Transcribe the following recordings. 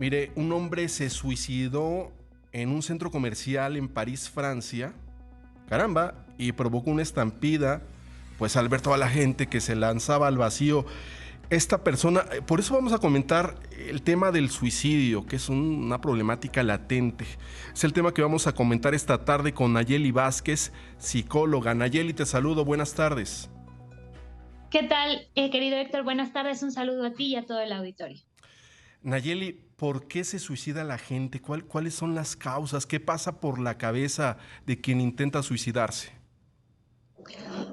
Mire, un hombre se suicidó en un centro comercial en París, Francia. Caramba, y provocó una estampida, pues al ver toda la gente que se lanzaba al vacío. Esta persona, por eso vamos a comentar el tema del suicidio, que es una problemática latente. Es el tema que vamos a comentar esta tarde con Nayeli Vázquez, psicóloga. Nayeli, te saludo, buenas tardes. ¿Qué tal, querido Héctor? Buenas tardes, un saludo a ti y a todo el auditorio. Nayeli, ¿por qué se suicida la gente? ¿Cuáles son las causas? ¿Qué pasa por la cabeza de quien intenta suicidarse?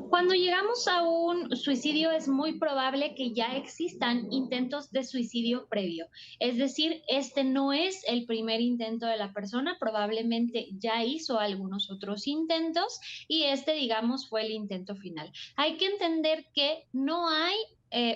Cuando llegamos a un suicidio es muy probable que ya existan intentos de suicidio previo. Es decir, este no es el primer intento de la persona, probablemente ya hizo algunos otros intentos y este, digamos, fue el intento final. Hay que entender que no hay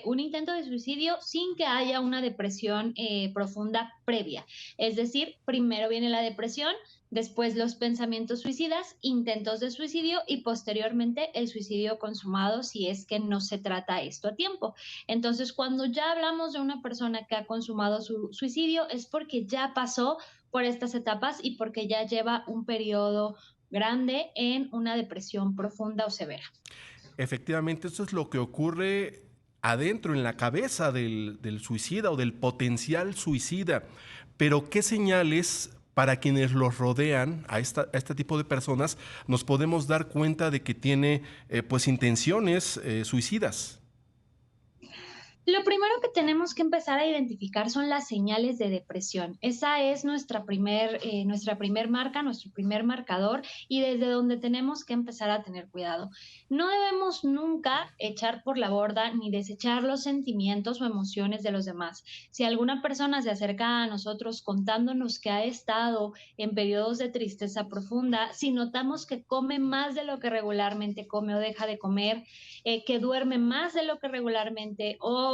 un intento de suicidio sin que haya una depresión profunda previa. Es decir, primero viene la depresión, después los pensamientos suicidas, intentos de suicidio y posteriormente el suicidio consumado si es que no se trata esto a tiempo. Entonces, cuando ya hablamos de una persona que ha consumado su suicidio es porque ya pasó por estas etapas y porque ya lleva un periodo grande en una depresión profunda o severa. Efectivamente, esto es lo que ocurre adentro, en la cabeza del suicida o del potencial suicida. Pero, ¿qué señales para quienes los rodean a este tipo de personas nos podemos dar cuenta de que tiene pues intenciones suicidas? Lo primero que tenemos que empezar a identificar son las señales de depresión. Esa es nuestra primer marca, nuestro primer marcador y desde donde tenemos que empezar a tener cuidado. No debemos nunca echar por la borda ni desechar los sentimientos o emociones de los demás. Si alguna persona se acerca a nosotros contándonos que ha estado en periodos de tristeza profunda, si notamos que come más de lo que regularmente come o deja de comer, que duerme más de lo que regularmente o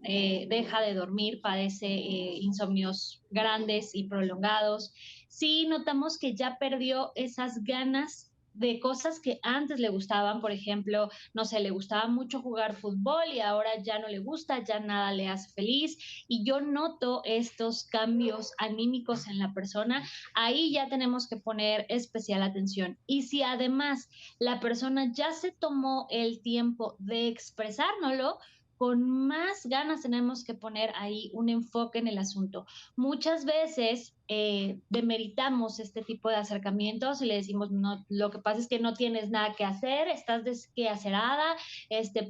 deja de dormir, padece insomnios grandes y prolongados. Si notamos que ya perdió esas ganas de cosas que antes le gustaban, por ejemplo, no sé, le gustaba mucho jugar fútbol y ahora ya no le gusta, ya nada le hace feliz y yo noto estos cambios anímicos en la persona, ahí ya tenemos que poner especial atención. Y si además la persona ya se tomó el tiempo de expresárnoslo, con más ganas tenemos que poner ahí un enfoque en el asunto. Muchas veces demeritamos este tipo de acercamientos y le decimos, no, lo que pasa es que no tienes nada que hacer, estás desquehacerada,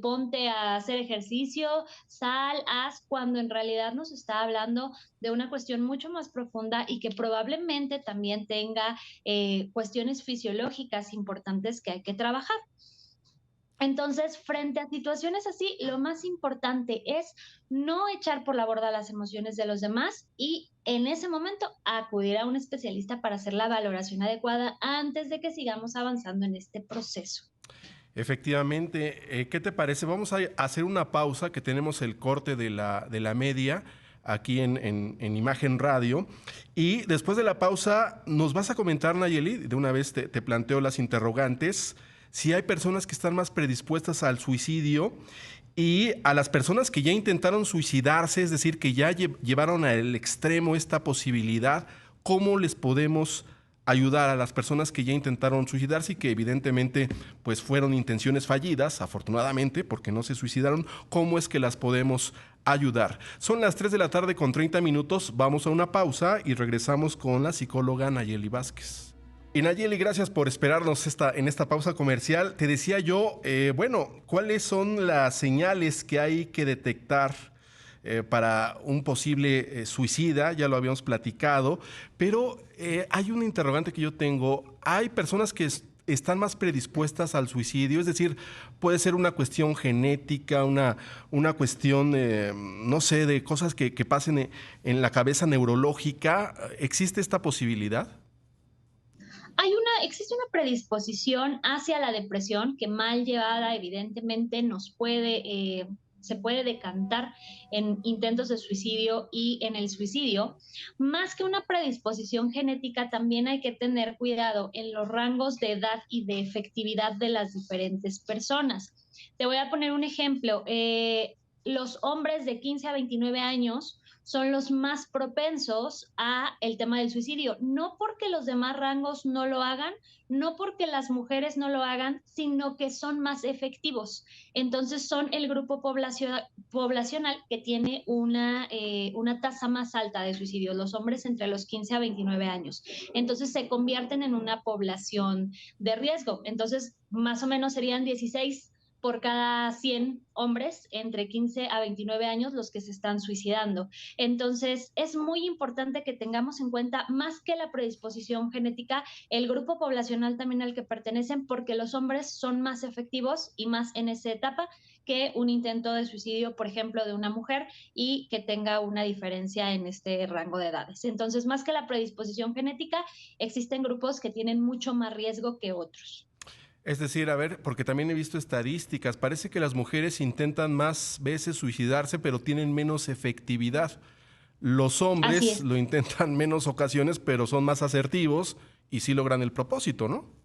ponte a hacer ejercicio, sal, haz, cuando en realidad nos está hablando de una cuestión mucho más profunda y que probablemente también tenga cuestiones fisiológicas importantes que hay que trabajar. Entonces, frente a situaciones así, lo más importante es no echar por la borda las emociones de los demás y en ese momento acudir a un especialista para hacer la valoración adecuada antes de que sigamos avanzando en este proceso. Efectivamente, ¿qué te parece? Vamos a hacer una pausa, que tenemos el corte de la media aquí en Imagen Radio. Y después de la pausa, nos vas a comentar, Nayeli, de una vez te planteo las interrogantes, si hay personas que están más predispuestas al suicidio y a las personas que ya intentaron suicidarse, es decir, que ya llevaron al extremo esta posibilidad, ¿cómo les podemos ayudar a las personas que ya intentaron suicidarse y que evidentemente pues fueron intenciones fallidas, afortunadamente, porque no se suicidaron? ¿Cómo es que las podemos ayudar? Son las 3 de la tarde con 30 minutos, vamos a una pausa y regresamos con la psicóloga Nayeli Vázquez. Y Nayeli, gracias por esperarnos en esta pausa comercial. Te decía yo, bueno, ¿cuáles son las señales que hay que detectar para un posible suicida? Ya lo habíamos platicado, pero hay una interrogante que yo tengo. ¿Hay personas que están más predispuestas al suicidio? Es decir, puede ser una cuestión genética, una cuestión, no sé, de cosas que pasen en la cabeza neurológica. ¿Existe esta posibilidad? Existe una predisposición hacia la depresión que mal llevada evidentemente se puede decantar en intentos de suicidio y en el suicidio. Más que una predisposición genética, también hay que tener cuidado en los rangos de edad y de efectividad de las diferentes personas. Te voy a poner un ejemplo. Los hombres de 15 a 29 años son los más propensos a el tema del suicidio, no porque los demás rangos no lo hagan, no porque las mujeres no lo hagan, sino que son más efectivos. Entonces son el grupo poblacional que tiene una tasa más alta de suicidio, los hombres entre los 15 a 29 años. Entonces se convierten en una población de riesgo. Entonces, más o menos serían 16 por cada 100 hombres entre 15 a 29 años los que se están suicidando. Entonces, es muy importante que tengamos en cuenta, más que la predisposición genética, el grupo poblacional también al que pertenecen, porque los hombres son más efectivos y más en esa etapa que un intento de suicidio, por ejemplo, de una mujer y que tenga una diferencia en este rango de edades. Entonces, más que la predisposición genética, existen grupos que tienen mucho más riesgo que otros. Es decir, a ver, porque también he visto estadísticas, parece que las mujeres intentan más veces suicidarse, pero tienen menos efectividad. Los Así hombres es. lo intentan menos ocasiones, pero son más asertivos y sí logran el propósito, ¿no?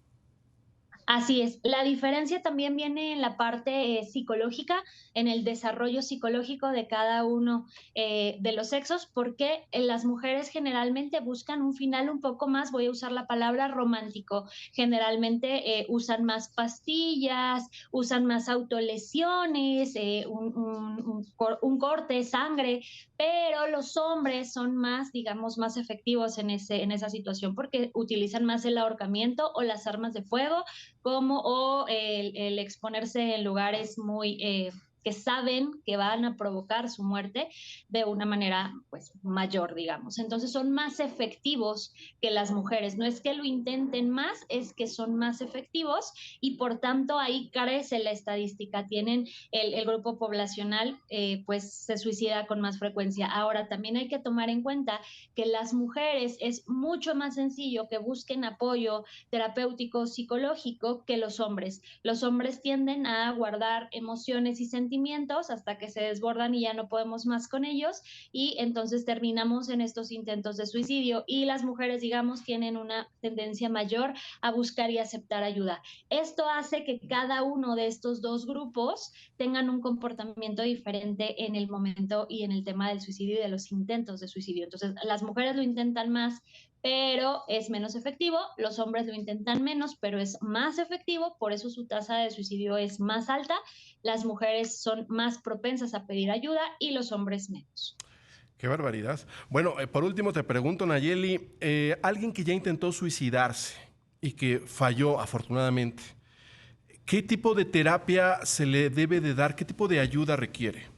Así es. La diferencia también viene en la parte psicológica, en el desarrollo psicológico de cada uno de los sexos, porque las mujeres generalmente buscan un final un poco más, voy a usar la palabra romántico, generalmente usan más pastillas, usan más autolesiones, un corte, sangre, pero los hombres son más, digamos, más efectivos en esa situación porque utilizan más el ahorcamiento o las armas de fuego como o el exponerse en lugares muy que saben que van a provocar su muerte de una manera pues mayor, digamos. Entonces son más efectivos que las mujeres. No es que lo intenten más, es que son más efectivos y por tanto ahí carece la estadística. Tienen el grupo poblacional pues se suicida con más frecuencia. Ahora también hay que tomar en cuenta que las mujeres es mucho más sencillo que busquen apoyo terapéutico psicológico que los hombres. Los hombres tienden a guardar emociones y sentimientos hasta que se desbordan y ya no podemos más con ellos y entonces terminamos en estos intentos de suicidio y las mujeres, digamos, tienen una tendencia mayor a buscar y aceptar ayuda. Esto hace que cada uno de estos dos grupos tengan un comportamiento diferente en el momento y en el tema del suicidio y de los intentos de suicidio. Entonces, las mujeres lo intentan más, pero es menos efectivo. Los hombres lo intentan menos, pero es más efectivo, por eso su tasa de suicidio es más alta. Las mujeres son más propensas a pedir ayuda y los hombres menos. Qué barbaridad. Bueno, por último te pregunto, Nayeli, alguien que ya intentó suicidarse y que falló afortunadamente, ¿qué tipo de terapia se le debe de dar? ¿Qué tipo de ayuda requiere?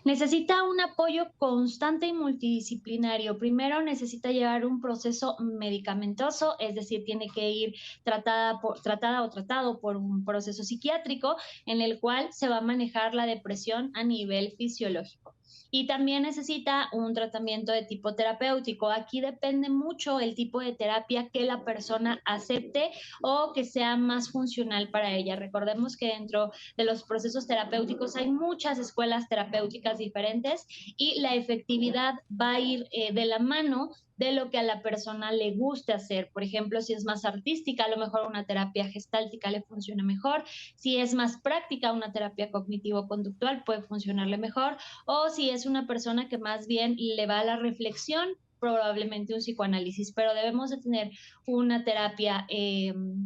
Necesita un apoyo constante y multidisciplinario. Primero necesita llevar un proceso medicamentoso, es decir, tiene que ir tratada o tratado por un proceso psiquiátrico en el cual se va a manejar la depresión a nivel fisiológico. Y también necesita un tratamiento de tipo terapéutico. Aquí depende mucho el tipo de terapia que la persona acepte o que sea más funcional para ella. Recordemos que dentro de los procesos terapéuticos hay muchas escuelas terapéuticas diferentes y la efectividad va a ir de la mano de lo que a la persona le guste hacer. Por ejemplo, si es más artística, a lo mejor una terapia gestáltica le funciona mejor. Si es más práctica, una terapia cognitivo-conductual puede funcionarle mejor. O si es una persona que más bien le va a la reflexión, probablemente un psicoanálisis, pero debemos de tener una terapia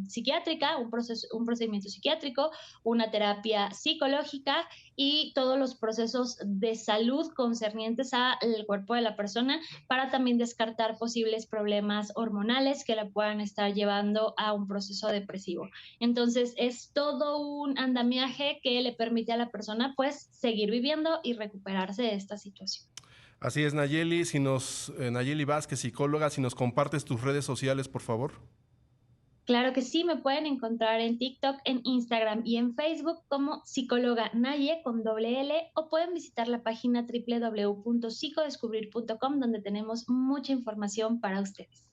psiquiátrica, un procedimiento psiquiátrico, una terapia psicológica y todos los procesos de salud concernientes al cuerpo de la persona para también descartar posibles problemas hormonales que la puedan estar llevando a un proceso depresivo. Entonces es todo un andamiaje que le permite a la persona pues seguir viviendo y recuperarse de esta situación. Así es, Nayeli, Nayeli Vázquez, psicóloga, si nos compartes tus redes sociales, por favor. Claro que sí, me pueden encontrar en TikTok, en Instagram y en Facebook como psicóloga Naye con doble L o pueden visitar la página www.psicodescubrir.com donde tenemos mucha información para ustedes.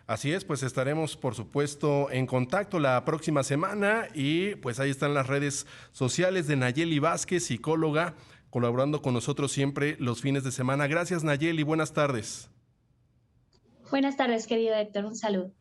Así es, pues estaremos, por supuesto, en contacto la próxima semana y pues ahí están las redes sociales de Nayeli Vázquez, psicóloga, colaborando con nosotros siempre los fines de semana. Gracias, Nayeli, buenas tardes. Buenas tardes, querido Héctor, un saludo.